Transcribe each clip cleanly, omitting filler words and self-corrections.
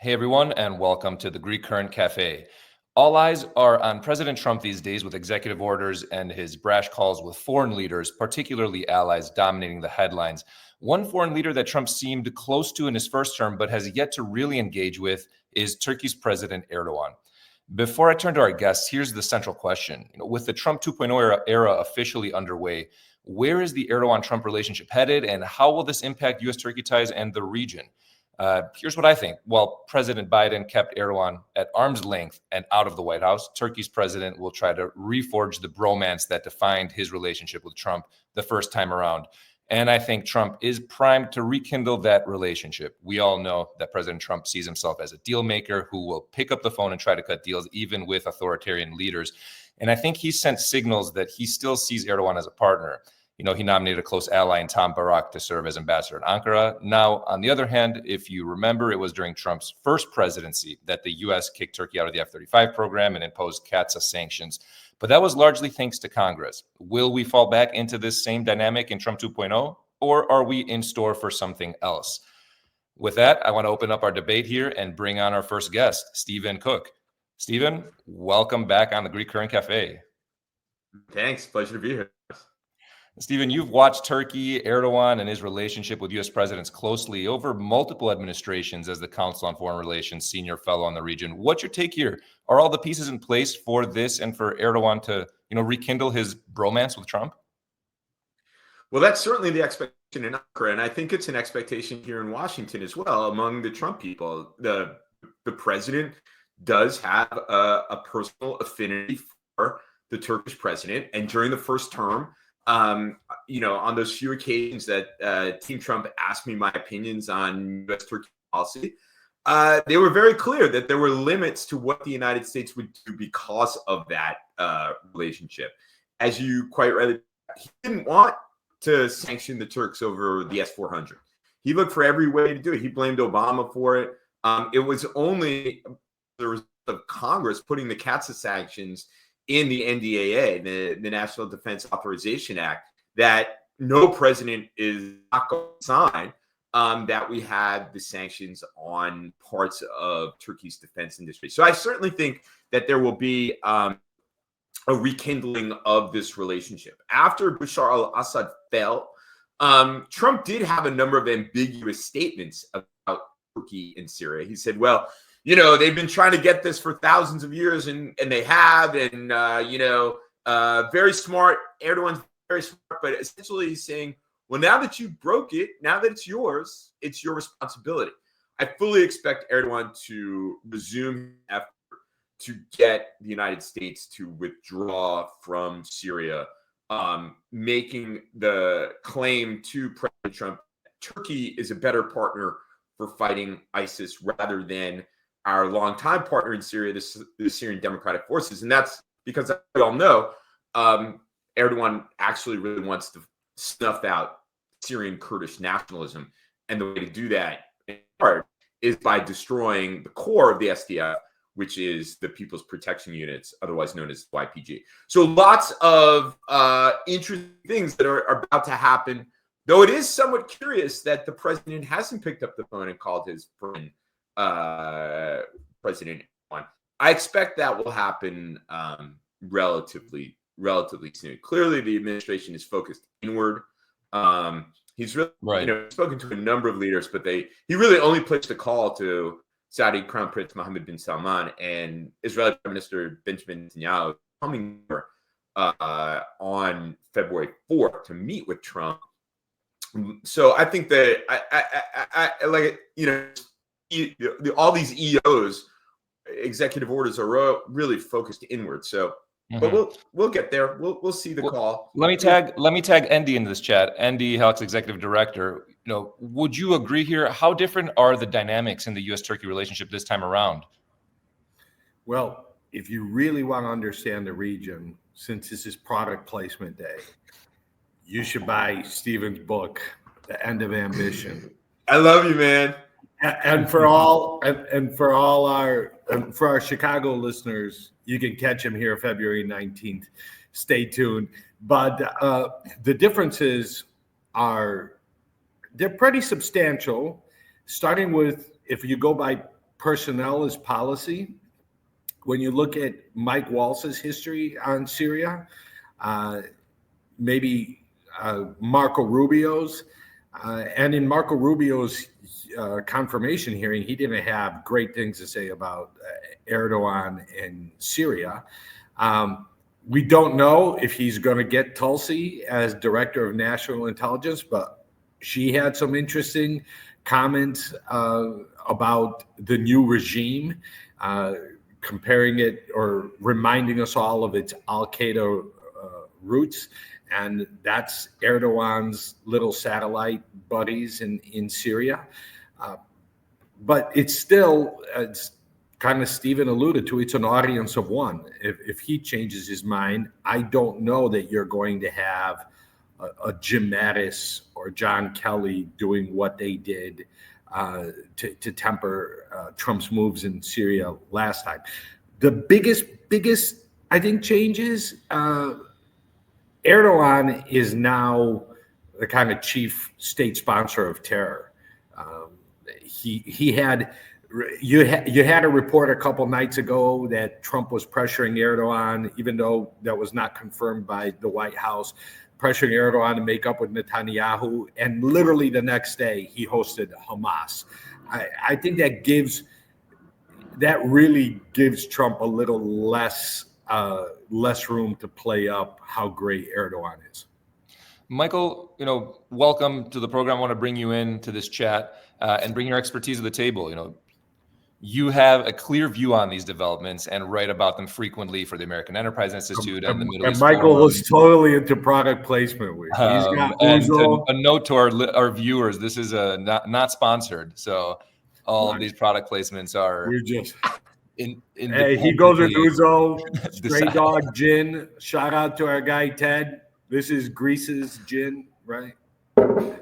Hey everyone, and welcome to the Greek Current Cafe. All eyes are on President Trump these days with executive orders and his brash calls with foreign leaders, particularly allies, dominating the headlines. One foreign leader that Trump seemed close to in his first term but has yet to really engage with is Turkey's President Erdogan. Before I turn to our guests, here's the central question. With the Trump 2.0 era officially underway, where is the Erdogan-Trump relationship headed, and how will this impact U.S. Turkey ties and the region? Here's what I think. While President Biden kept Erdogan at arm's length and out of the White House, Turkey's president will try to reforge the bromance that defined his relationship with Trump the first time around. And I think Trump is primed to rekindle that relationship. We all know that President Trump sees himself as a deal maker who will pick up the phone and try to cut deals even with authoritarian leaders. And I think he sent signals that he still sees Erdogan as a partner. He nominated a close ally in Tom Barak to serve as ambassador in Ankara. Now, on the other hand, if you remember, it was during Trump's first presidency that the U.S. kicked Turkey out of the F-35 program and imposed CAATSA sanctions. But that was largely thanks to Congress. Will we fall back into this same dynamic in Trump 2.0, or are we in store for something else? With that, I want to open up our debate here and bring on our first guest, Stephen Cook. Stephen, welcome back on the Greek Current Cafe. Thanks. Pleasure to be here. Stephen, you've watched Turkey, Erdogan, and his relationship with U.S. presidents closely over multiple administrations as the Council on Foreign Relations senior fellow on the region. What's your take here? Are all the pieces in place for this and for Erdogan to, rekindle his bromance with Trump? Well, that's certainly the expectation in Ankara, and I think it's an expectation here in Washington as well among the Trump people. The president does have a personal affinity for the Turkish president, and during the first term, on those few occasions that Team Trump asked me my opinions on U.S. Turkey policy, they were very clear that there were limits to what the United States would do because of that relationship. As you quite rightly, he didn't want to sanction the Turks over the S-400. He looked for every way to do it. He blamed Obama for it. It was only the result of Congress putting the CAATSA sanctions in the NDAA, the National Defense Authorization Act, that no president is not going to sign, that we had the sanctions on parts of Turkey's defense industry. So I certainly think that there will be a rekindling of this relationship. After Bashar al-Assad fell, Trump did have a number of ambiguous statements about Turkey and Syria. He said, well, they've been trying to get this for thousands of years, and they have, and, very smart. Erdogan's very smart, but essentially he's saying, well, now that you broke it, now that it's your responsibility. I fully expect Erdogan to resume effort to get the United States to withdraw from Syria, making the claim to President Trump, Turkey is a better partner for fighting ISIS rather than our longtime partner in Syria, the Syrian Democratic Forces. And that's because, as we all know, Erdogan actually really wants to snuff out Syrian Kurdish nationalism. And the way to do that, in part, is by destroying the core of the SDF, which is the People's Protection Units, otherwise known as YPG. So lots of interesting things that are about to happen, though it is somewhat curious that the president hasn't picked up the phone and called his friend, President Erdogan. I expect that will happen relatively soon. Clearly, the administration is focused inward. He's really spoken to a number of leaders, but he really only placed a call to Saudi Crown Prince Mohammed bin Salman and Israeli Prime Minister Benjamin Netanyahu coming here on February 4th to meet with Trump. So I think that I like all these EOs, executive orders, are really focused inward. So, but we'll get there. We'll see the call. Let me tag Endy into this chat. Endy, HALC's executive director. Would you agree here? How different are the dynamics in the U.S. Turkey relationship this time around? Well, if you really want to understand the region, since this is product placement day, you should buy Stephen's book, The End of Ambition. I love you, man. And for our Chicago listeners, you can catch him here February 19th. Stay tuned. But the differences they're pretty substantial, starting with, if you go by personnel is policy. When you look at Mike Waltz's history on Syria, maybe Marco Rubio's, and in Marco Rubio's confirmation hearing, he didn't have great things to say about Erdogan and Syria. We don't know if he's going to get Tulsi as director of national intelligence, but she had some interesting comments about the new regime, comparing it or reminding us all of its Al-Qaeda roots. And that's Erdogan's little satellite buddies in Syria. But it's still, it's kind of Stephen alluded to, it's an audience of one. If he changes his mind, I don't know that you're going to have a Jim Mattis or John Kelly doing what they did to temper Trump's moves in Syria last time. The biggest, I think, changes, Erdogan is now the kind of chief state sponsor of terror. He had, you had a report a couple nights ago that Trump was pressuring Erdogan, even though that was not confirmed by the White House, pressuring Erdogan to make up with Netanyahu. And literally the next day he hosted Hamas. I think that really gives Trump a little less room to play up how great Erdogan is. Michael, welcome to the program. I want to bring you into this chat and bring your expertise to the table. You have a clear view on these developments and write about them frequently for the American Enterprise Institute and the Middle East Michael Forum. was totally into product placement. He's got and a note to our viewers: this is not sponsored, so all of these product placements are. We're just. Hey, he goes with Uzo, Stray Dog Gin. Shout out to our guy Ted. This is Greece's gin, right? What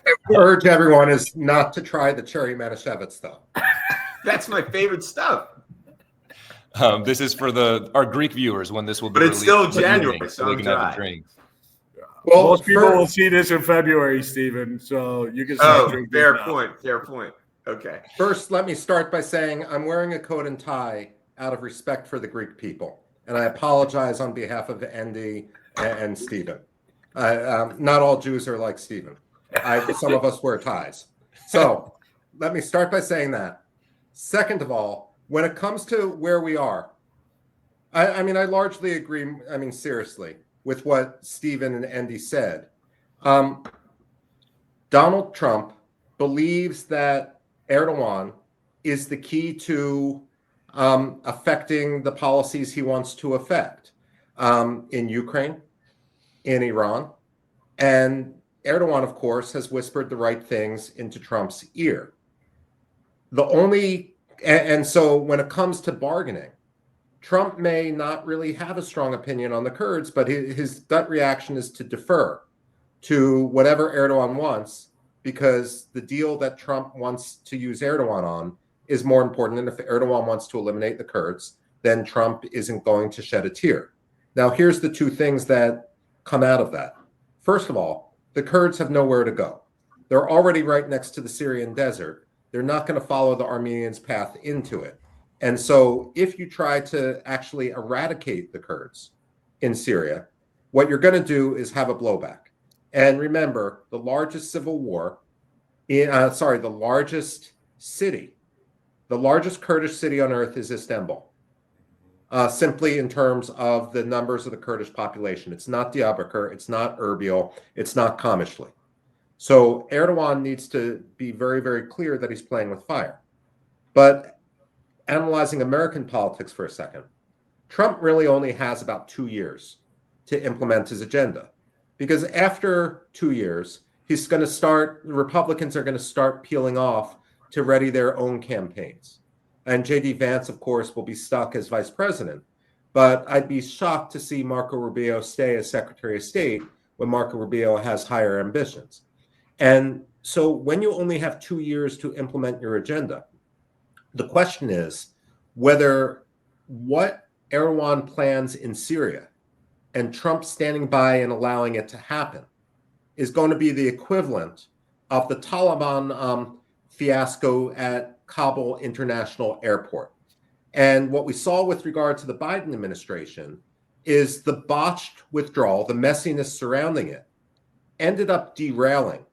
I urge everyone is not to try the cherry Manischewitz, though. That's my favorite stuff. This is for our Greek viewers when this will be released. But it's still January, so they can have a drink. Well, most people will see this in February, Stephen. So you can. Fair point. Okay. First, let me start by saying I'm wearing a coat and tie out of respect for the Greek people, and I apologize on behalf of Endy and Stephen. Not all Jews are like Stephen. Some of us wear ties. So let me start by saying that. Second of all, when it comes to where we are, I largely agree, seriously, with what Stephen and Endy said. Donald Trump believes that Erdogan is the key to affecting the policies he wants to affect in Ukraine, in Iran. And Erdogan, of course, has whispered the right things into Trump's ear. So when it comes to bargaining, Trump may not really have a strong opinion on the Kurds, but his gut reaction is to defer to whatever Erdogan wants, because the deal that Trump wants to use Erdogan on is more important. And if Erdogan wants to eliminate the Kurds, then Trump isn't going to shed a tear. Now, here's the two things that come out of that. First of all, the Kurds have nowhere to go. They're already right next to the Syrian desert. They're not going to follow the Armenians' path into it. And so if you try to actually eradicate the Kurds in Syria, what you're going to do is have a blowback. And remember, the largest civil war, the largest Kurdish city on earth is Istanbul. Simply in terms of the numbers of the Kurdish population. It's not Diyarbakir, it's not Erbil, it's not Qamishli. So Erdogan needs to be very, very clear that he's playing with fire. But analyzing American politics for a second, Trump really only has about 2 years to implement his agenda. Because after 2 years, the Republicans are going to start peeling off to ready their own campaigns. And J.D. Vance, of course, will be stuck as vice president. But I'd be shocked to see Marco Rubio stay as Secretary of State when Marco Rubio has higher ambitions. And so when you only have 2 years to implement your agenda, the question is whether what Erdogan plans in Syria and Trump standing by and allowing it to happen is going to be the equivalent of the Taliban fiasco at Kabul International Airport. And what we saw with regard to the Biden administration is the botched withdrawal, the messiness surrounding it, ended up derailing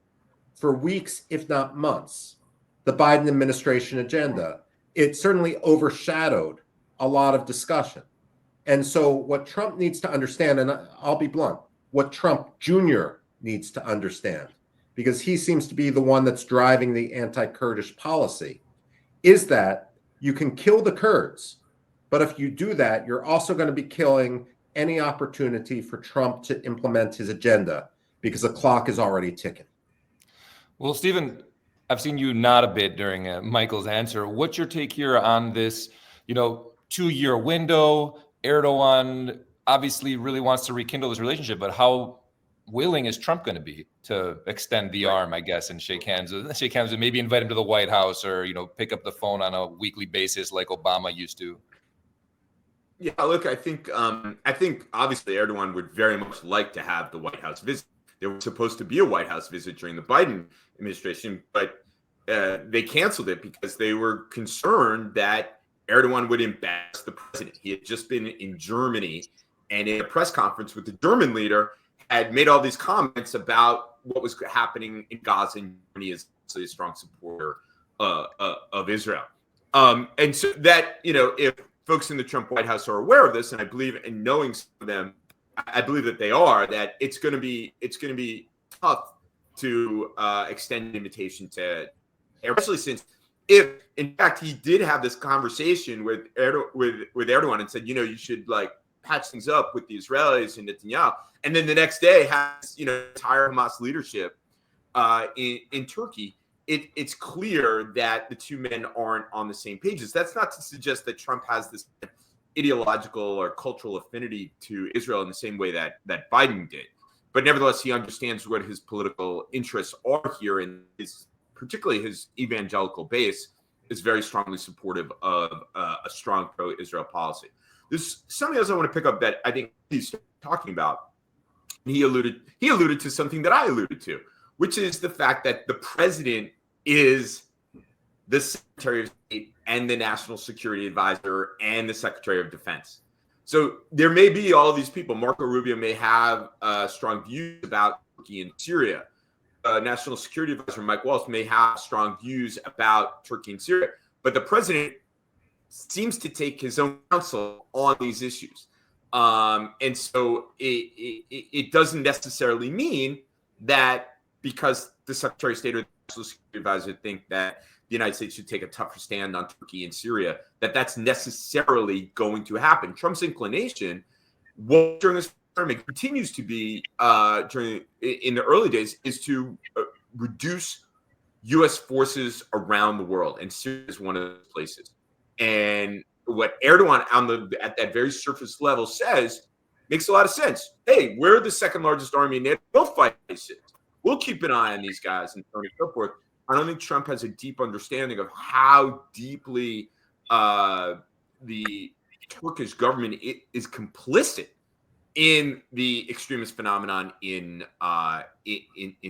for weeks, if not months, the Biden administration agenda. It certainly overshadowed a lot of discussion. And so what Trump needs to understand, and I'll be blunt, what Trump Jr. needs to understand, because he seems to be the one that's driving the anti-Kurdish policy, is that you can kill the Kurds, but if you do that, you're also going to be killing any opportunity for Trump to implement his agenda, because the clock is already ticking. Well, Stephen, I've seen you nod a bit during Michael's answer. What's your take here on this, 2-year window? Erdogan obviously really wants to rekindle this relationship, but how willing is Trump going to be to extend the arm, I guess, and shake hands and maybe invite him to the White House, or, pick up the phone on a weekly basis like Obama used to? Yeah, look, I think obviously Erdogan would very much like to have the White House visit. There was supposed to be a White House visit during the Biden administration, but they canceled it because they were concerned that Erdogan would embarrass the president. He had just been in Germany, and in a press conference with the German leader, had made all these comments about what was happening in Gaza, and Germany is a strong supporter of Israel. And so that, if folks in the Trump White House are aware of this, and I believe in knowing some of them, I believe that they are, that it's going to be tough to extend an invitation to, especially since if in fact he did have this conversation with Erdogan and said, you should patch things up with the Israelis and Netanyahu, and then the next day has entire Hamas leadership in Turkey. It's clear that the two men aren't on the same pages. That's not to suggest that Trump has this ideological or cultural affinity to Israel in the same way that Biden did. But nevertheless, he understands what his political interests are here, and particularly his evangelical base is very strongly supportive of a strong pro-Israel policy. There's something else I want to pick up that I think he's talking about. He alluded to something that I alluded to, which is the fact that the president is the Secretary of State and the National Security Advisor and the Secretary of Defense. So there may be all these people. Marco Rubio may have strong views about Turkey and Syria. National Security Advisor Mike Waltz may have strong views about Turkey and Syria. But the president seems to take his own counsel on these issues. And so it doesn't necessarily mean that because the Secretary of State or the National Security Advisor think that the United States should take a tougher stand on Turkey and Syria, that's necessarily going to happen. Trump's inclination during this term, it continues to be in the early days, is to reduce U.S. forces around the world, and Syria is one of those places. And what Erdogan at that very surface level says makes a lot of sense. Hey, we're the second largest army in NATO. We'll fight ISIS. We'll keep an eye on these guys and so on and so forth. I don't think Trump has a deep understanding of how deeply the Turkish government is complicit in the extremist phenomenon in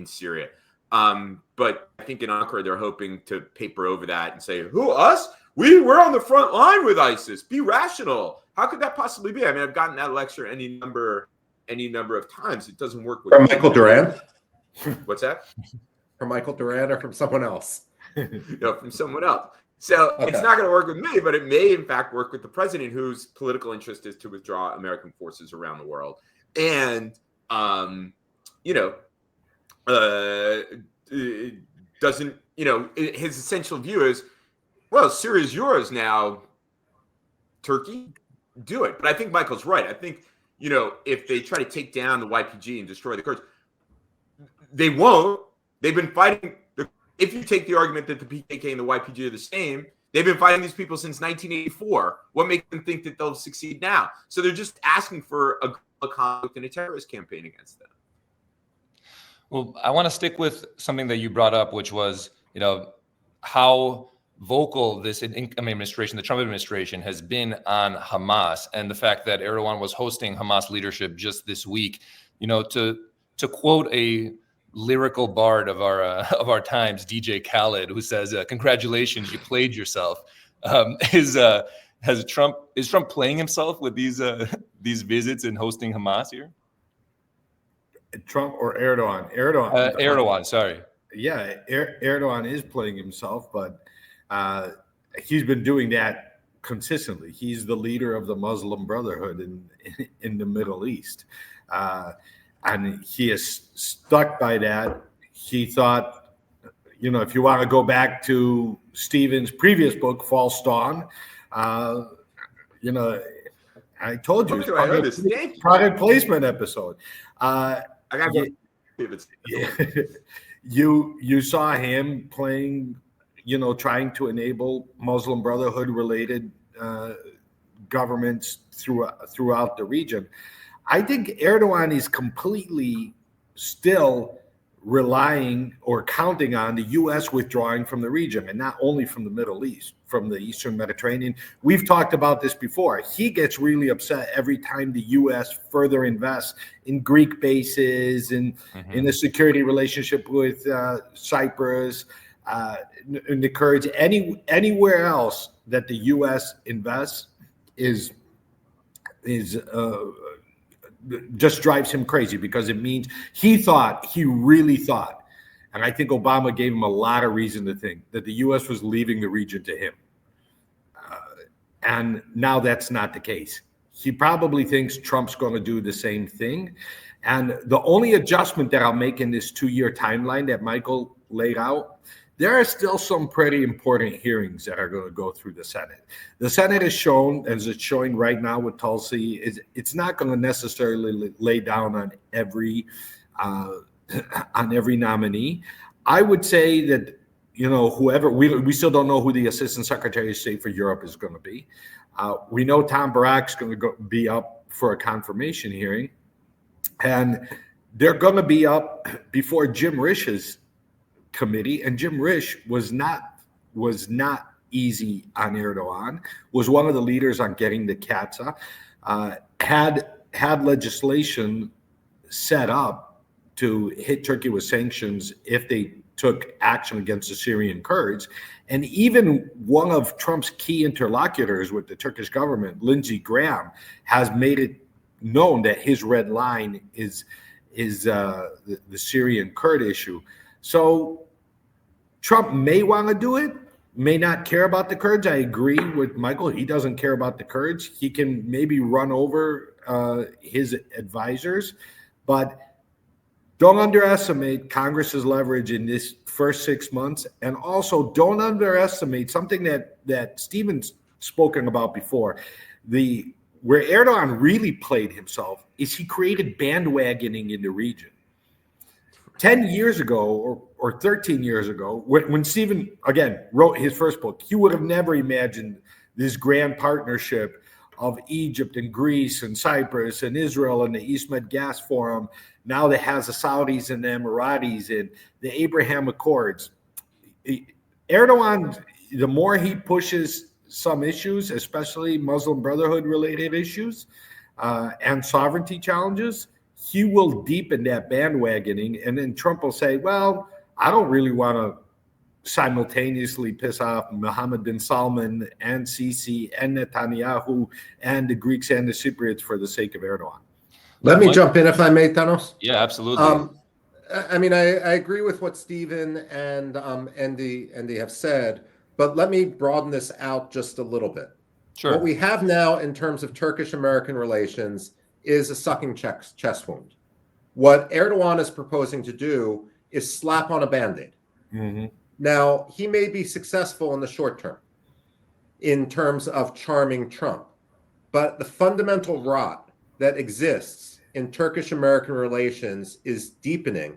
Syria. But I think in Ankara, they're hoping to paper over that and say, who, us? We're on the front line with ISIS. Be rational. How could that possibly be? I mean, I've gotten that lecture any number of times. It doesn't work with Michael Duran. What's that? From Michael Duran or from someone else? From someone else. So okay. It's not going to work with me, but it may in fact work with the president, whose political interest is to withdraw American forces around the world. And, doesn't, his essential view is, well, Syria's yours now, Turkey, do it. But I think Michael's right. I think, if they try to take down the YPG and destroy the Kurds, they won't. They've been fighting. If you take the argument that the PKK and the YPG are the same, they've been fighting these people since 1984. What makes them think that they'll succeed now? So they're just asking for a conflict and a terrorist campaign against them. Well, I want to stick with something that you brought up, which was, how vocal this administration, the Trump administration, has been on Hamas, and the fact that Erdogan was hosting Hamas leadership just this week. To quote a lyrical bard of our times, DJ Khaled, who says, "Congratulations, you played yourself." Is Trump playing himself with these visits and hosting Hamas here? Trump or Erdogan? Erdogan, sorry. Yeah, Erdogan is playing himself, but he's been doing that consistently. He's the leader of the Muslim Brotherhood in the Middle East, and he is stuck by that. He thought, if you want to go back to Stephen's previous book, False Dawn, I told you, product placement episode. I got you saw him playing, trying to enable Muslim Brotherhood related governments throughout the region. I think Erdogan is completely still relying or counting on the U.S. withdrawing from the region, and not only from the Middle East, from the Eastern Mediterranean. We've talked about this before. He gets really upset every time the U.S. further invests in Greek bases and in a security relationship with Cyprus, and the Kurds. Anywhere else that the U.S. invests is just drives him crazy, because it means he really thought, and I think Obama gave him a lot of reason to think, that the U.S. was leaving the region to him. And now that's not the case. He probably thinks Trump's going to do the same thing. And the only adjustment that I'll make in this 2-year timeline that Michael laid out, there are still some pretty important hearings that are going to go through the Senate. The Senate has shown, as it's showing right now with Tulsi, it's not going to necessarily lay down on every nominee. I would say that, whoever, we still don't know who the Assistant Secretary of State for Europe is going to be. We know Tom Barak's going to be up for a confirmation hearing, and they're going to be up before Jim Rish's committee, and Jim Risch was not easy on Erdogan, was one of the leaders on getting the CATSA, had legislation set up to hit Turkey with sanctions if they took action against the Syrian Kurds. And even one of Trump's key interlocutors with the Turkish government, Lindsey Graham, has made it known that his red line is the Syrian Kurd issue. So Trump may want to do it, may not care about the Kurds. I agree with Michael. He doesn't care about the Kurds. He can maybe run over his advisors, but don't underestimate Congress's leverage in this first 6 months. And also don't underestimate something that Stephen's spoken about before. Where Erdogan really played himself is he created bandwagoning in the region. 10 years ago or 13 years ago, when Stephen, again, wrote his first book, he would have never imagined this grand partnership of Egypt and Greece and Cyprus and Israel and the East Med Gas Forum, now that has the Saudis and the Emiratis and the Abraham Accords. Erdogan, the more he pushes some issues, especially Muslim Brotherhood related issues and sovereignty challenges, he will deepen that bandwagoning, and then Trump will say, well, I don't really want to simultaneously piss off Mohammed bin Salman and Sisi and Netanyahu and the Greeks and the Cypriots for the sake of Erdogan. Let me jump in if I may, Thanos. Yeah, absolutely. I agree with what Stephen and Endy have said, but let me broaden this out just a little bit. Sure. What we have now in terms of Turkish-American relations is a sucking chest wound. What Erdogan is proposing to do is slap on a Band-Aid. Mm-hmm. Now, he may be successful in the short term in terms of charming Trump, but the fundamental rot that exists in Turkish-American relations is deepening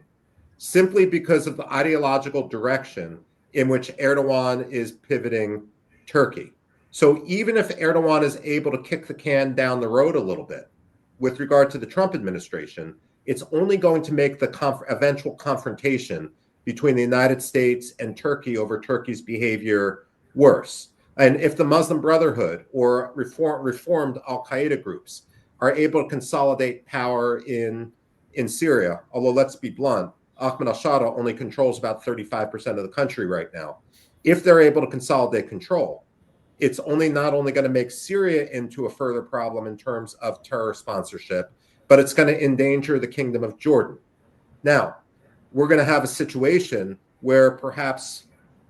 simply because of the ideological direction in which Erdogan is pivoting Turkey. So even if Erdogan is able to kick the can down the road a little bit with regard to the Trump administration, it's only going to make the eventual confrontation between the United States and Turkey over Turkey's behavior worse. And if the Muslim Brotherhood or reformed al-Qaeda groups are able to consolidate power in Syria, although let's be blunt, Ahmed al-Sharaa only controls about 35% of the country right now. If they're able to consolidate control, it's not only going to make Syria into a further problem in terms of terror sponsorship, but it's going to endanger the Kingdom of Jordan. Now, we're going to have a situation where perhaps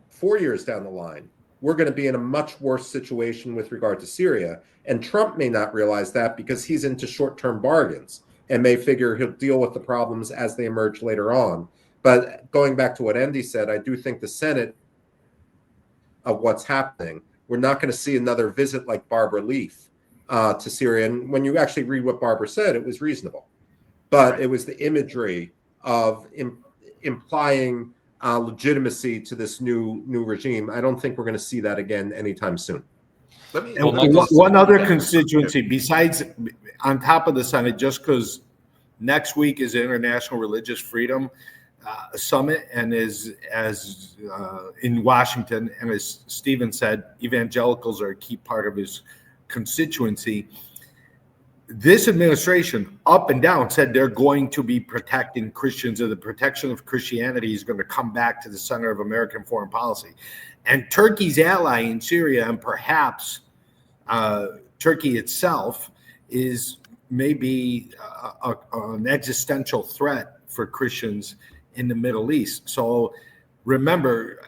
4 years down the line, we're going to be in a much worse situation with regard to Syria. And Trump may not realize that because he's into short-term bargains and may figure he'll deal with the problems as they emerge later on. But going back to what Endy said, I do think the Senate of what's happening, we're not going to see another visit like Barbara Leaf to Syria. And when you actually read what Barbara said, it was reasonable. But it was the imagery of implying legitimacy to this new regime. I don't think we're going to see that again anytime soon. One other constituency besides, on top of the Senate, just because next week is the International Religious Freedom Summit, and as in Washington, and as Stephen said, evangelicals are a key part of his constituency. This administration, up and down, said they're going to be protecting Christians, or the protection of Christianity is going to come back to the center of American foreign policy. And Turkey's ally in Syria, and perhaps Turkey itself, is maybe an existential threat for Christians in the Middle East. So remember,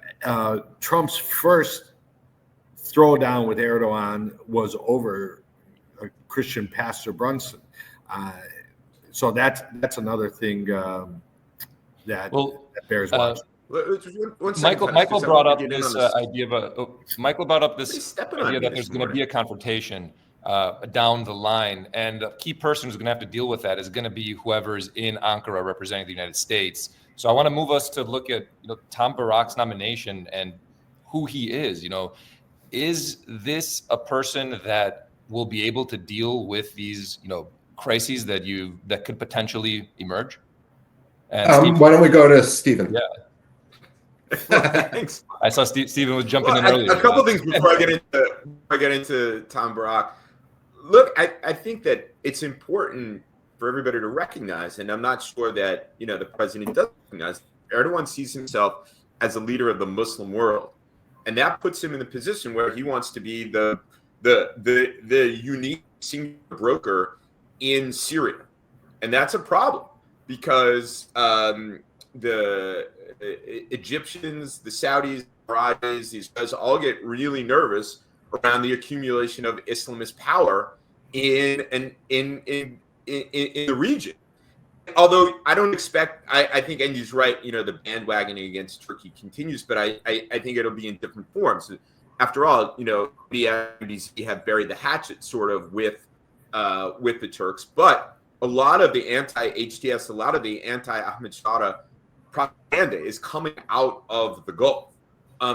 Trump's first throwdown with Erdogan was over Christian pastor Brunson. So that's another thing that bears watching. Michael brought up this idea that there's going to be a confrontation down the line, and a key person who's going to have to deal with that is going to be whoever's in Ankara representing the United States. So I want to move us to look at Tom Barak's nomination and who he is. Is this a person that will be able to deal with these crises that could potentially emerge? And why don't we go to Stephen? Yeah. Thanks. I saw Stephen was jumping in earlier. A couple things before I get into Tom Barak. Look, I think that it's important for everybody to recognize, and I'm not sure that the president does recognize, Erdogan sees himself as a leader of the Muslim world, and that puts him in the position where he wants to be the unique senior broker in Syria, and that's a problem because the Egyptians, the Saudis, the Iraqis, these guys all get really nervous around the accumulation of Islamist power in the region. Although I don't expect, I think Endy's right, the bandwagoning against Turkey continues, but I think it'll be in different forms. After all, the NBC have buried the hatchet sort of with the Turks, but a lot of the anti-HTS, a lot of the anti-Ahmed Shara propaganda is coming out of the Gulf.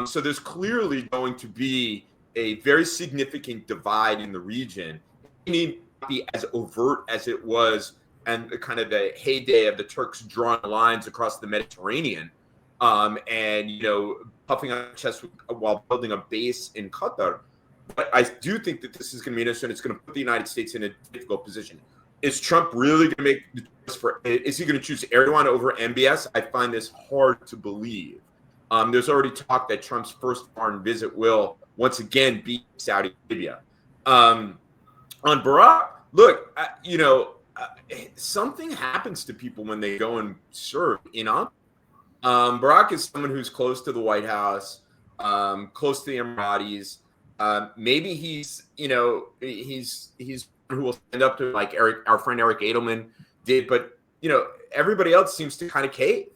So there's clearly going to be a very significant divide in the region. It may not be as overt as it was and kind of the heyday of the Turks drawing lines across the Mediterranean and, puffing on the chest while building a base in Qatar. But I do think that this is going to be interesting. It's going to put the United States in a difficult position. Is Trump really going to make the choice is he going to choose Erdogan over MBS? I find this hard to believe. There's already talk that Trump's first foreign visit will once again be Saudi Arabia. On Barak, look, something happens to people when they go and serve in Ankara. Barak is someone who's close to the White House, close to the Emiratis. Maybe he's who will stand up to like our friend Eric Edelman did, but everybody else seems to kind of cave.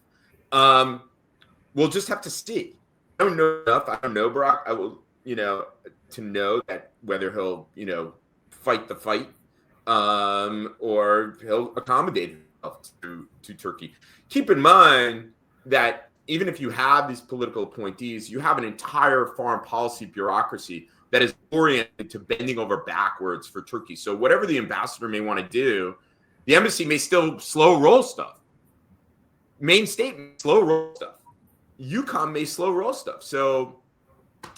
We'll just have to see. I don't know enough. I don't know Barak. I will, to know that whether he'll, fight the fight, or he'll accommodate himself to Turkey. Keep in mind that even if you have these political appointees, you have an entire foreign policy bureaucracy that is oriented to bending over backwards for Turkey. So whatever the ambassador may want to do, the embassy may still slow roll stuff. Main state may slow roll stuff. UCOM may slow roll stuff. So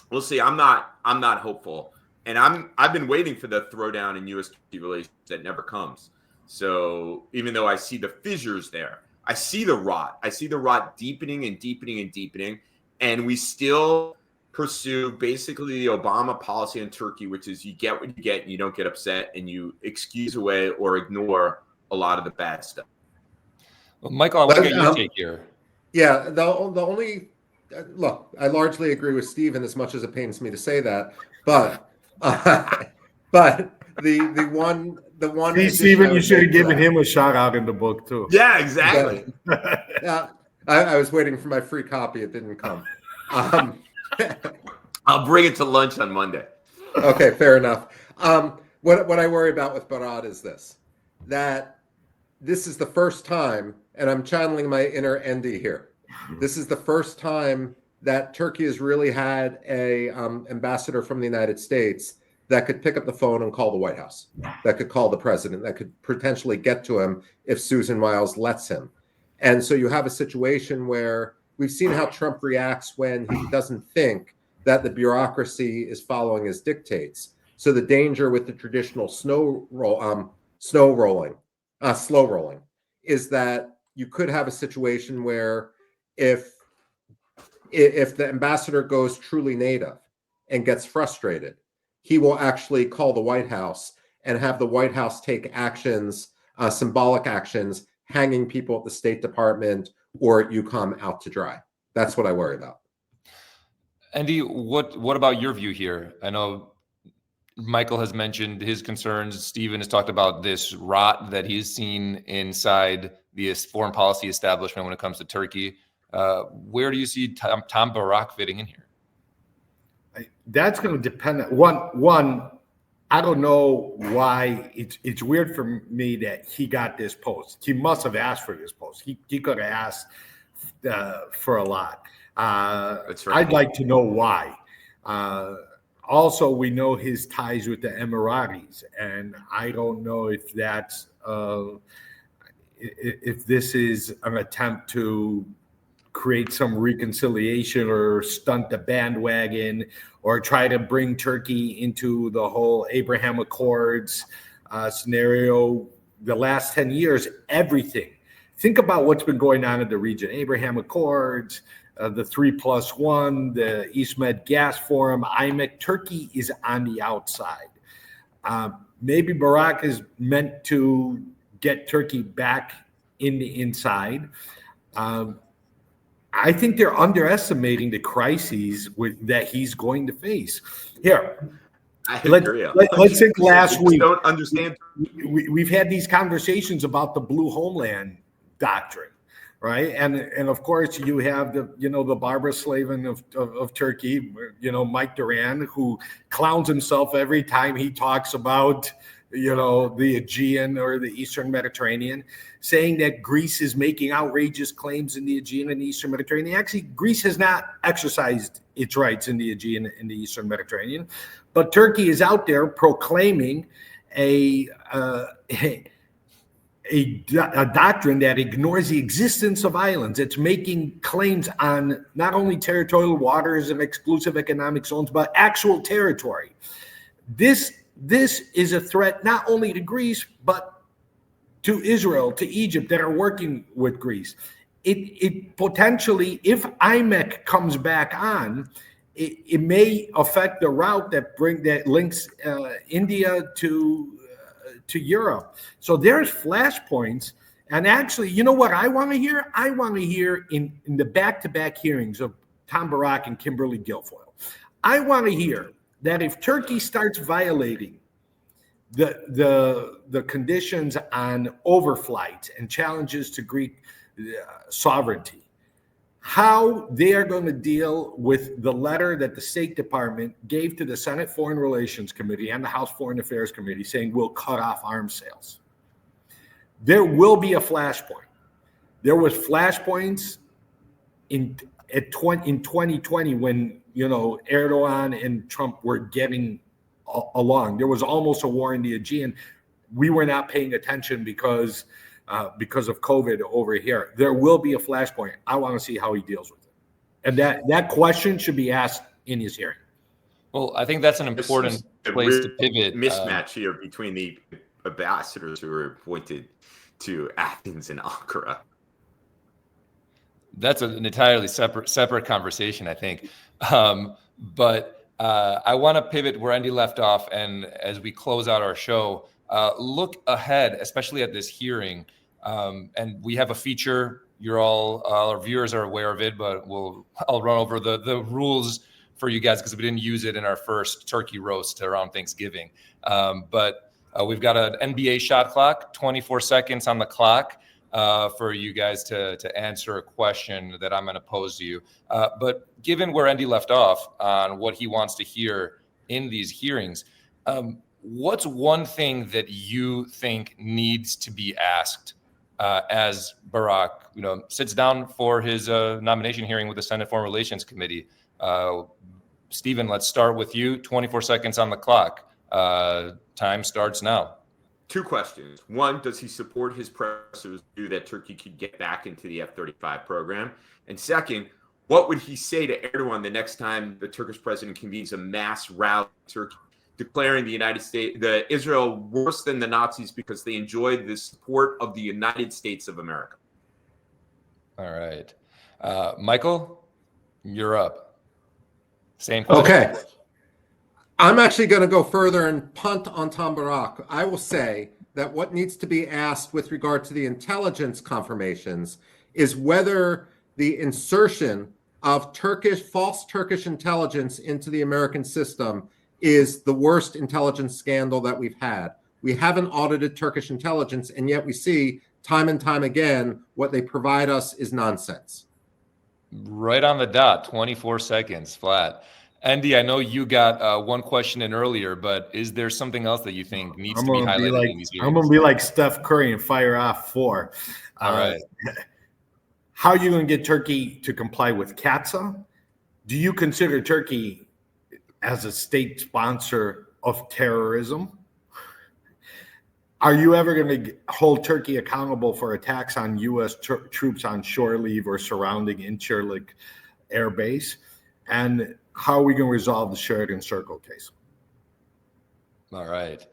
we'll see. I'm not hopeful. And I've been waiting for the throwdown in U.S. Turkey relations that never comes. So even though I see the fissures there, I see the rot. I see the rot deepening and deepening and deepening. And we still pursue basically the Obama policy in Turkey, which is you get what you get and you don't get upset and you excuse away or ignore a lot of the bad stuff. Well, Michael, I want to get your take here. Yeah, the only look, I largely agree with Stephen as much as it pains me to say that, but the one See, Stephen, you should have given him a shout out in the book too. Yeah, exactly. Yeah, I was waiting for my free copy. It didn't come. I'll bring it to lunch on Monday. Okay, fair enough. What I worry about with Barad is that this is the first time, and I'm channeling my inner Endy here. This is the first time that Turkey has really had a ambassador from the United States that could pick up the phone and call the White House, that could call the president, that could potentially get to him if Susan Wiles lets him. And so you have a situation where we've seen how Trump reacts when he doesn't think that the bureaucracy is following his dictates. So the danger with the traditional slow rolling is that you could have a situation where if the ambassador goes truly native and gets frustrated, he will actually call the White House and have the White House take actions, symbolic actions, hanging people at the State Department or at UCOM out to dry. That's what I worry about. Andy, what about your view here? I know Michael has mentioned his concerns. Stephen has talked about this rot that he's seen inside the foreign policy establishment when it comes to Turkey. Where do you see Tom Barak fitting in here? That's going to depend. One, I don't know why it's weird for me that he got this post. He must have asked for this post. He could have asked for a lot. That's right. I'd like to know why. Also, we know his ties with the Emiratis, and I don't know if that's if this is an attempt to create some reconciliation or stunt the bandwagon or try to bring Turkey into the whole Abraham Accords scenario. The last 10 years, everything. Think about what's been going on in the region. Abraham Accords, the 3+1, the East Med Gas Forum, IMEC. Turkey is on the outside. Maybe Barak is meant to get Turkey back in the inside. I think they're underestimating the crises that he's going to face. Here, let's think last week. Don't understand. We've had these conversations about the blue homeland doctrine, right? And of course you have the Barbara Slavin of Turkey, Mike Duran, who clowns himself every time he talks about the Aegean or the Eastern Mediterranean, saying that Greece is making outrageous claims in the Aegean and the Eastern Mediterranean. Actually, Greece has not exercised its rights in the Aegean and the Eastern Mediterranean, but Turkey is out there proclaiming a doctrine that ignores the existence of islands. It's making claims on not only territorial waters and exclusive economic zones, but actual territory. This is a threat not only to Greece, but to Israel, to Egypt, that are working with Greece. It potentially, if IMEC comes back on, it may affect the route that links India to Europe. So there's flashpoints. And actually, you know what I want to hear? I want to hear in the back-to-back hearings of Tom Barak and Kimberly Guilfoyle, I want to hear that if Turkey starts violating the conditions on overflights and challenges to Greek sovereignty, how they are going to deal with the letter that the State Department gave to the Senate Foreign Relations Committee and the House Foreign Affairs Committee saying we'll cut off arms sales. There will be a flashpoint. There was flashpoints in 2020 when Erdogan and Trump were getting along. There was almost a war in the Aegean. We were not paying attention because of COVID over here. There will be a flashpoint. I want to see how he deals with it. And that question should be asked in his hearing. Well, I think that's an important place to pivot. Mismatch here between the ambassadors who were appointed to Athens and Ankara. That's an entirely separate conversation, I think. But I want to pivot where Endy left off, and as we close out our show, look ahead, especially at this hearing. And we have a feature. You're all our viewers are aware of it, but I'll run over the rules for you guys because we didn't use it in our first turkey roast around Thanksgiving. But we've got an NBA shot clock, 24 seconds on the clock for you guys to answer a question that I'm going to pose to you. But given where Endy left off on what he wants to hear in these hearings, what's one thing that you think needs to be asked as Barack, sits down for his nomination hearing with the Senate Foreign Relations Committee? Stephen, let's start with you. 24 seconds on the clock. Time starts now. Two questions. One, does he support his predecessor's view that Turkey could get back into the F-35 program? And second, what would he say to Erdogan the next time the Turkish president convenes a mass rally in Turkey, declaring Israel worse than the Nazis because they enjoyed the support of the United States of America? All right. Michael, you're up. Same question. Okay. I'm actually going to go further and punt on Tom Barack. I will say that what needs to be asked with regard to the intelligence confirmations is whether the insertion of false Turkish intelligence into the American system is the worst intelligence scandal that we've had. We haven't audited Turkish intelligence, and yet we see time and time again what they provide us is nonsense. Right on the dot, 24 seconds flat. Endy, I know you got one question in earlier, but is there something else that you think needs to be highlighted in these hearings? I'm going to be like Steph Curry and fire off 4. All right. How are you going to get Turkey to comply with CAATSA? Do you consider Turkey as a state sponsor of terrorism? Are you ever going to hold Turkey accountable for attacks on U.S. troops on shore leave or surrounding Incirlik Air Base? And how are we going to resolve the Sheridan Circle case? All right.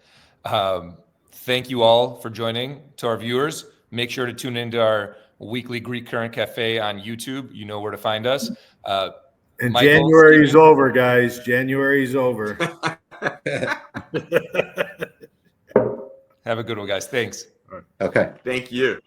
Thank you all for joining. To our viewers, make sure to tune into our weekly Greek Current Cafe on YouTube. You know where to find us. And January's over, guys. January's over. Have a good one, guys. Thanks. Okay. Thank you.